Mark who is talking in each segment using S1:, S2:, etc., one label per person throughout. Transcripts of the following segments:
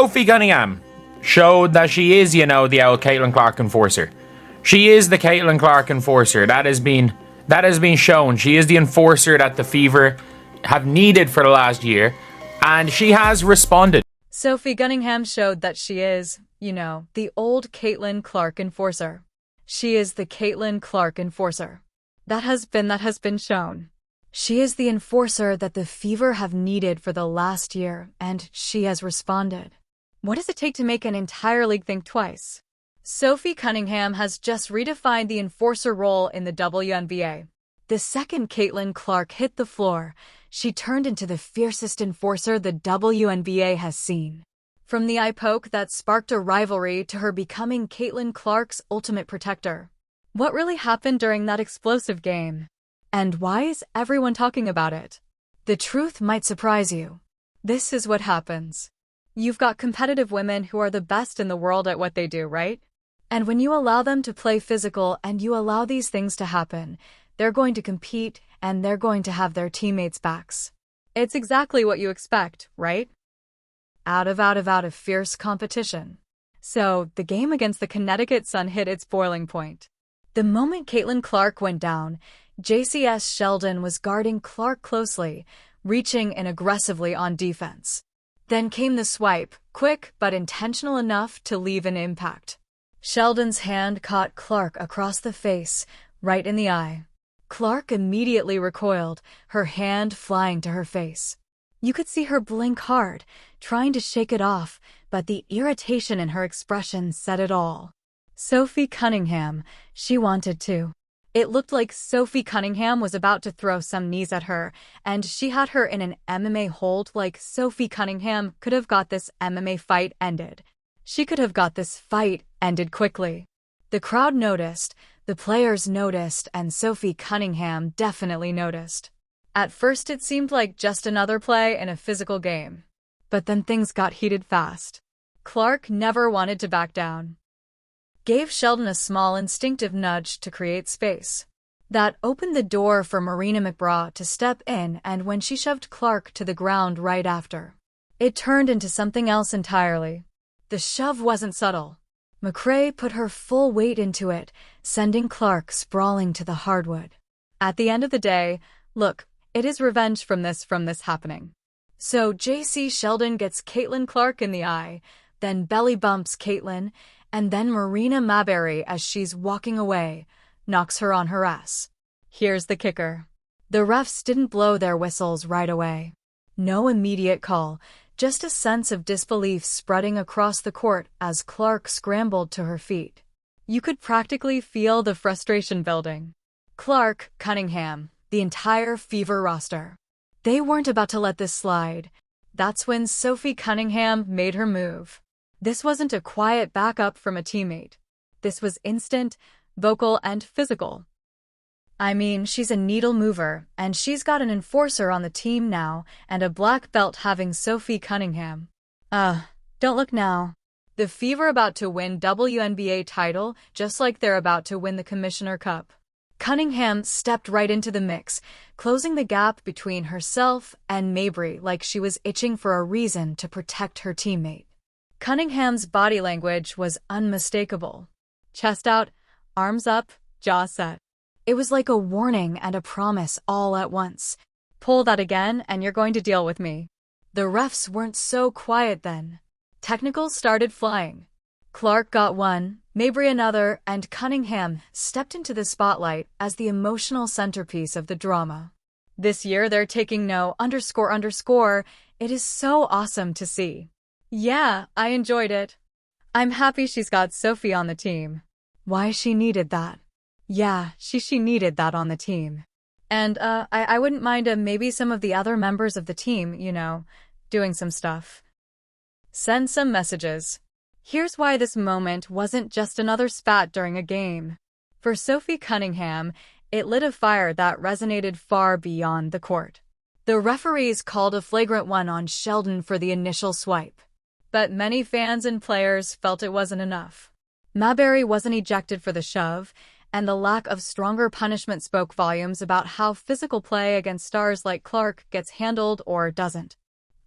S1: Sophie Cunningham showed that she is, the old Caitlin Clark enforcer. She is the Caitlin Clark enforcer. That has been shown. She is the enforcer that the Fever have needed for the last year, and she has responded.
S2: Sophie Cunningham showed that she is, the old Caitlin Clark enforcer. She is the Caitlin Clark enforcer. That has been shown. She is the enforcer that the Fever have needed for the last year, and she has responded. What does it take to make an entire league think twice? Sophie Cunningham has just redefined the enforcer role in the WNBA. The second Caitlin Clark hit the floor, she turned into the fiercest enforcer the WNBA has seen. From the eye poke that sparked a rivalry to her becoming Caitlin Clark's ultimate protector. What really happened during that explosive game? And why is everyone talking about it? The truth might surprise you. This is what happens. You've got competitive women who are the best in the world at what they do, right? And when you allow them to play physical and you allow these things to happen, they're going to compete and they're going to have their teammates' backs. It's exactly what you expect, right? Out of fierce competition. So, the game against the Connecticut Sun hit its boiling point. The moment Caitlin Clark went down, JCS Sheldon was guarding Clark closely, reaching in aggressively on defense. Then came the swipe, quick but intentional enough to leave an impact. Sheldon's hand caught Clark across the face, right in the eye. Clark immediately recoiled, her hand flying to her face. You could see her blink hard, trying to shake it off, but the irritation in her expression said it all. Sophie Cunningham, she wanted to. It looked like Sophie Cunningham was about to throw some knees at her, and she had her in an MMA hold like Sophie Cunningham could have got this MMA fight ended. She could have got this fight ended quickly. The crowd noticed, the players noticed, and Sophie Cunningham definitely noticed. At first it seemed like just another play in a physical game. But then things got heated fast. Clark never wanted to back down. Gave Sheldon a small instinctive nudge to create space. That opened the door for Marina McBraw to step in, and when she shoved Clark to the ground right after, it turned into something else entirely. The shove wasn't subtle. McRae put her full weight into it, sending Clark sprawling to the hardwood. At the end of the day, look, it is revenge from this happening. So JC Sheldon gets Caitlin Clark in the eye, then belly bumps Caitlin, and then Marina Maberry, as she's walking away, knocks her on her ass. Here's the kicker. The refs didn't blow their whistles right away. No immediate call, just a sense of disbelief spreading across the court as Clark scrambled to her feet. You could practically feel the frustration building. Clark, Cunningham, the entire Fever roster. They weren't about to let this slide. That's when Sophie Cunningham made her move. This wasn't a quiet backup from a teammate. This was instant, vocal, and physical. I mean, she's a needle mover, and she's got an enforcer on the team now, and a black belt having Sophie Cunningham. Don't look now. The Fever about to win WNBA title, just like they're about to win the Commissioner Cup. Cunningham stepped right into the mix, closing the gap between herself and Mabry like she was itching for a reason to protect her teammate. Cunningham's body language was unmistakable. Chest out, arms up, jaw set. It was like a warning and a promise all at once. Pull that again and you're going to deal with me. The refs weren't so quiet then. Technicals started flying. Clark got one, Mabry another, and Cunningham stepped into the spotlight as the emotional centerpiece of the drama. This year they're taking no __. It is so awesome to see. Yeah, I enjoyed it. I'm happy she's got Sophie on the team. Why she needed that. Yeah, she needed that on the team. And, I wouldn't mind maybe some of the other members of the team, doing some stuff. Send some messages. Here's why this moment wasn't just another spat during a game. For Sophie Cunningham, it lit a fire that resonated far beyond the court. The referees called a flagrant one on Sheldon for the initial swipe. But many fans and players felt it wasn't enough. Maberry wasn't ejected for the shove, and the lack of stronger punishment spoke volumes about how physical play against stars like Clark gets handled or doesn't.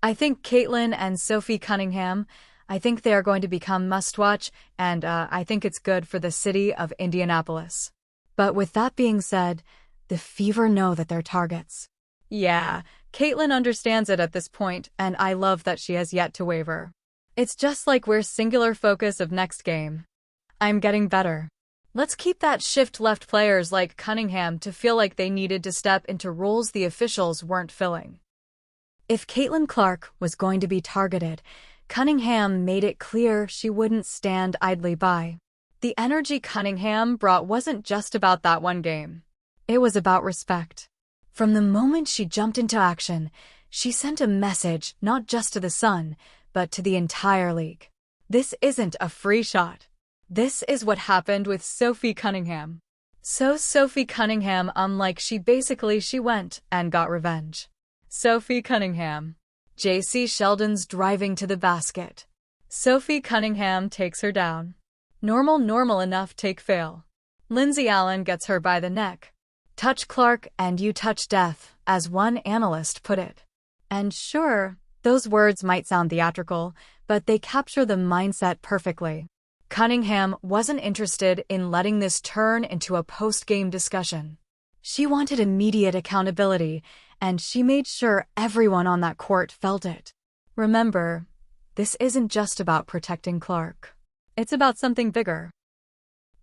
S2: I think Caitlin and Sophie Cunningham, I think they are going to become must-watch, and I think it's good for the city of Indianapolis. But with that being said, the Fever know that they're targets. Yeah, Caitlyn understands it at this point, and I love that she has yet to waver. It's just like we're singular focus of next game. I'm getting better. Let's keep that shift left players like Cunningham to feel like they needed to step into roles the officials weren't filling. If Caitlin Clark was going to be targeted, Cunningham made it clear she wouldn't stand idly by. The energy Cunningham brought wasn't just about that one game. It was about respect. From the moment she jumped into action, she sent a message not just to the Sun, but to the entire league. This isn't a free shot. This is what happened with Sophie Cunningham. So Sophie Cunningham, she went and got revenge. Sophie Cunningham. JC Sheldon's driving to the basket. Sophie Cunningham takes her down. Normal enough take fail. Lindsay Allen gets her by the neck. Touch Clark and you touch death, as one analyst put it. And sure, those words might sound theatrical, but they capture the mindset perfectly. Cunningham wasn't interested in letting this turn into a post-game discussion. She wanted immediate accountability, and she made sure everyone on that court felt it. Remember, this isn't just about protecting Clark. It's about something bigger.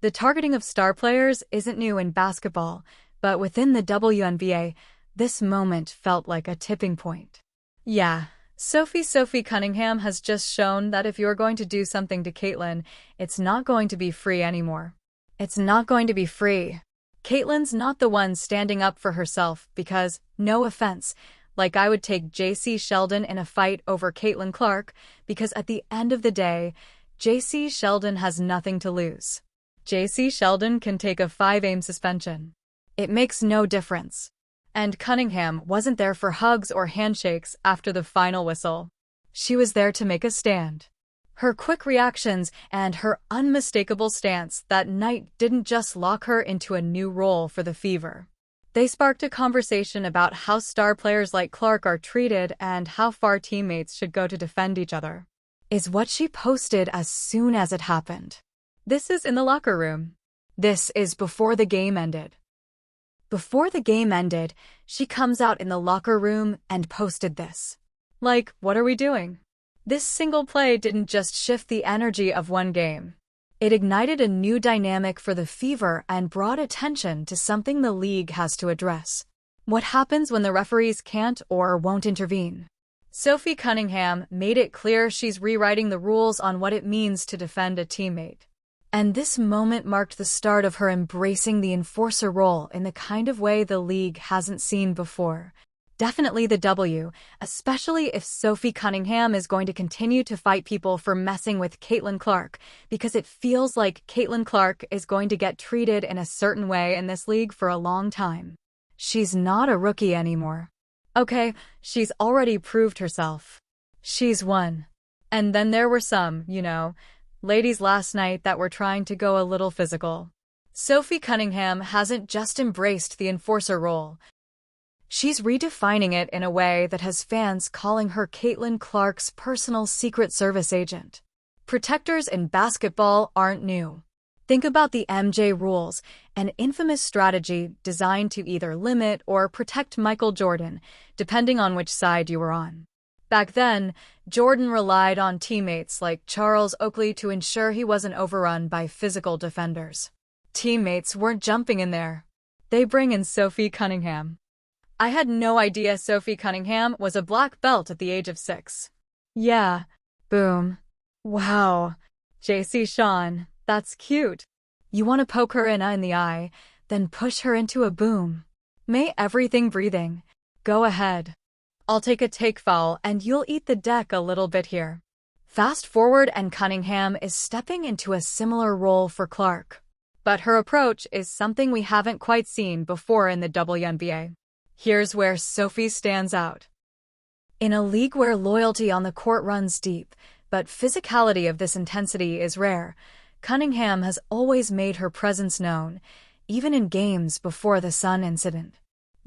S2: The targeting of star players isn't new in basketball, but within the WNBA, this moment felt like a tipping point. Yeah, Sophie Cunningham has just shown that if you're going to do something to Caitlyn, it's not going to be free anymore. It's not going to be free. Caitlyn's not the one standing up for herself because, no offense, like I would take JC Sheldon in a fight over Caitlyn Clark, because at the end of the day, JC Sheldon has nothing to lose. JC Sheldon can take a 5-game suspension. It makes no difference. And Cunningham wasn't there for hugs or handshakes after the final whistle. She was there to make a stand. Her quick reactions and her unmistakable stance that night didn't just lock her into a new role for the Fever. They sparked a conversation about how star players like Clark are treated and how far teammates should go to defend each other. Is what she posted as soon as it happened. This is in the locker room. This is before the game ended. Before the game ended, she comes out in the locker room and posted this. Like, what are we doing? This single play didn't just shift the energy of one game. It ignited a new dynamic for the Fever and brought attention to something the league has to address. What happens when the referees can't or won't intervene? Sophie Cunningham made it clear she's rewriting the rules on what it means to defend a teammate. And this moment marked the start of her embracing the enforcer role in the kind of way the league hasn't seen before. Definitely the W, especially if Sophie Cunningham is going to continue to fight people for messing with Caitlin Clark, because it feels like Caitlin Clark is going to get treated in a certain way in this league for a long time. She's not a rookie anymore. Okay, she's already proved herself. She's won. And then there were some, ladies last night that were trying to go a little physical. Sophie Cunningham hasn't just embraced the enforcer role. She's redefining it in a way that has fans calling her Caitlin Clark's personal Secret Service agent. Protectors in basketball aren't new. Think about the MJ rules, an infamous strategy designed to either limit or protect Michael Jordan, depending on which side you were on. Back then, Jordan relied on teammates like Charles Oakley to ensure he wasn't overrun by physical defenders. Teammates weren't jumping in there. They bring in Sophie Cunningham. I had no idea Sophie Cunningham was a black belt at the age of 6. Yeah. Boom. Wow. JC Sean, that's cute. You want to poke her in the eye, then push her into a boom. May everything breathing. Go ahead. I'll take a take foul and you'll eat the deck a little bit here. Fast forward and Cunningham is stepping into a similar role for Clark. But her approach is something we haven't quite seen before in the WNBA. Here's where Sophie stands out. In a league where loyalty on the court runs deep, but physicality of this intensity is rare, Cunningham has always made her presence known, even in games before the Sun incident.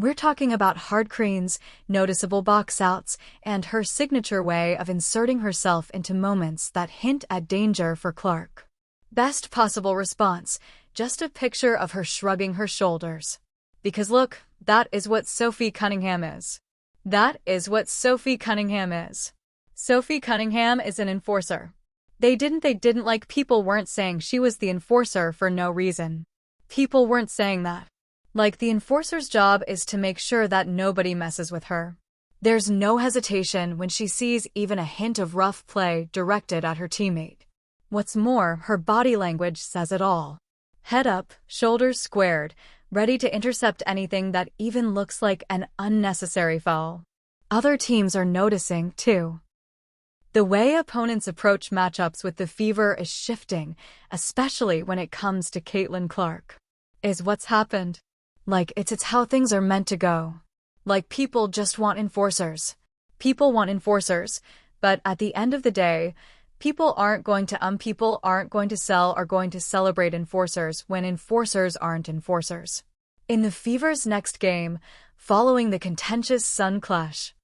S2: We're talking about hard cleans, noticeable box outs, and her signature way of inserting herself into moments that hint at danger for Clark. Best possible response, just a picture of her shrugging her shoulders. Because look, that is what Sophie Cunningham is. That is what Sophie Cunningham is. Sophie Cunningham is an enforcer. They didn't like people weren't saying she was the enforcer for no reason. People weren't saying that. Like the enforcer's job is to make sure that nobody messes with her. There's no hesitation when she sees even a hint of rough play directed at her teammate. What's more, her body language says it all. Head up, shoulders squared, ready to intercept anything that even looks like an unnecessary foul. Other teams are noticing, too. The way opponents approach matchups with the Fever is shifting, especially when it comes to Caitlin Clark. Is what's happened. Like, it's how things are meant to go. Like, people just want enforcers. People want enforcers, but at the end of the day, people aren't going to sell or going to celebrate enforcers when enforcers aren't enforcers. In the Fever's next game, following the contentious Sun clash,